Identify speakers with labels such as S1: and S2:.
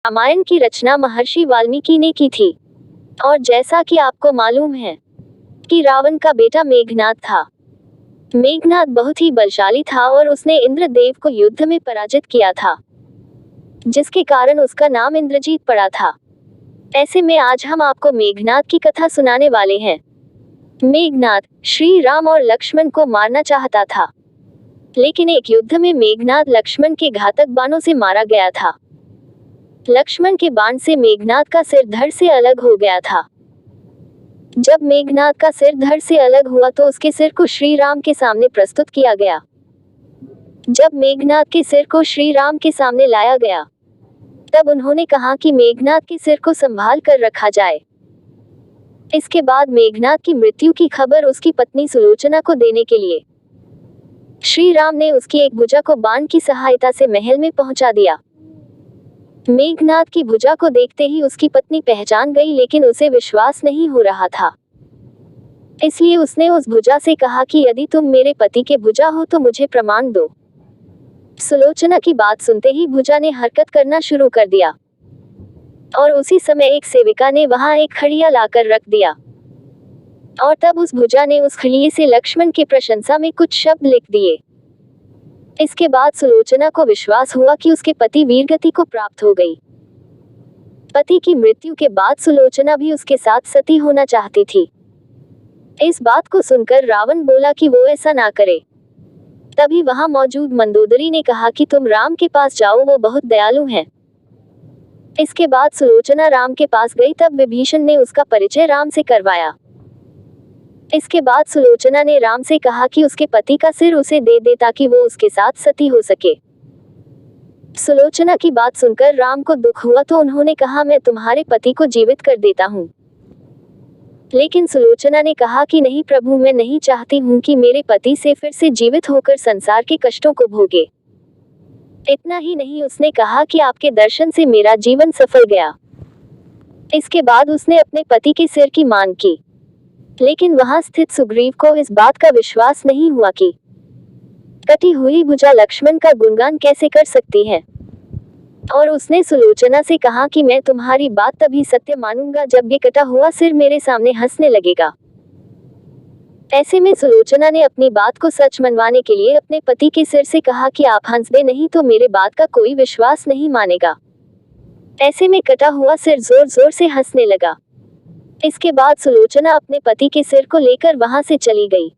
S1: रामायण की रचना महर्षि वाल्मीकि ने की थी। और जैसा कि आपको मालूम है कि रावण का बेटा मेघनाद था। मेघनाद बहुत ही बलशाली था और उसने इंद्रदेव को युद्ध में पराजित किया था, जिसके कारण उसका नाम इंद्रजीत पड़ा था। ऐसे में आज हम आपको मेघनाद की कथा सुनाने वाले हैं। मेघनाद श्री राम और लक्ष्मण को मारना चाहता था, लेकिन एक युद्ध में मेघनाद लक्ष्मण के घातक बाणों से मारा गया था। लक्ष्मण के बाण से मेघनाद का सिर धड़ से अलग हो गया था। जब मेघनाद का सिर धड़ से अलग हुआ तो उसके सिर को श्री राम के सामने प्रस्तुत किया गया। जब मेघनाद के सिर को श्री राम के सामने लाया गया, तब उन्होंने कहा कि मेघनाद के सिर को संभाल कर रखा जाए। इसके बाद मेघनाद की मृत्यु की खबर उसकी पत्नी सुलोचना को देने के लिए श्री राम ने उसकी एक भुजा को बाण की सहायता से महल में पहुंचा दिया। मेघनाद की भुजा को देखते ही उसकी पत्नी पहचान गई, लेकिन उसे विश्वास नहीं हो रहा था। इसलिए उसने उस भुजा से कहा कि यदि तुम मेरे पति के भुजा हो तो मुझे प्रमाण दो। सुलोचना की बात सुनते ही भुजा ने हरकत करना शुरू कर दिया और उसी समय एक सेविका ने वहां एक खड़िया लाकर रख दिया और तब उस भुजा ने उस खड़िये से लक्ष्मण की प्रशंसा में कुछ शब्द लिख दिए। इसके बाद सुलोचना को विश्वास हुआ कि उसके पति वीरगति को प्राप्त हो गई। पति की मृत्यु के बाद सुलोचना भी उसके साथ सती होना चाहती थी। इस बात को सुनकर रावण बोला कि वो ऐसा ना करे। तभी वहां मौजूद मंदोदरी ने कहा कि तुम राम के पास जाओ, वो बहुत दयालु हैं। इसके बाद सुलोचना राम के पास गई। तब विभीषण ने उसका परिचय राम से करवाया। इसके बाद सुलोचना ने राम से कहा कि उसके पति का सिर उसे दे दे ताकि वो उसके साथ सती हो सके। सुलोचना की बात सुनकर राम को दुख हुआ तो उन्होंने कहा, मैं तुम्हारे पति को जीवित कर देता हूँ। लेकिन सुलोचना ने कहा कि नहीं प्रभु, मैं नहीं चाहती हूँ कि मेरे पति से फिर से जीवित होकर संसार के कष्टों को भोगे। इतना ही नहीं, उसने कहा कि आपके दर्शन से मेरा जीवन सफल गया। इसके बाद उसने अपने पति के सिर की मांग की, लेकिन वहां स्थित सुग्रीव को इस बात का विश्वास नहीं हुआ कि कटी हुई भुजा लक्ष्मण का गुणगान कैसे कर सकती है। और उसने सुलोचना से कहा कि मैं तुम्हारी बात तभी सत्य मानूंगा जब ये कटा हुआ सिर मेरे सामने हंसने लगेगा। ऐसे में सुलोचना ने अपनी बात को सच मनवाने के लिए अपने पति के सिर से कहा कि आप हंस दे, नहीं तो मेरे बात का कोई विश्वास नहीं मानेगा। ऐसे में कटा हुआ सिर जोर जोर से हंसने लगा। इसके बाद सुलोचना अपने पति के सिर को लेकर वहां से चली गई।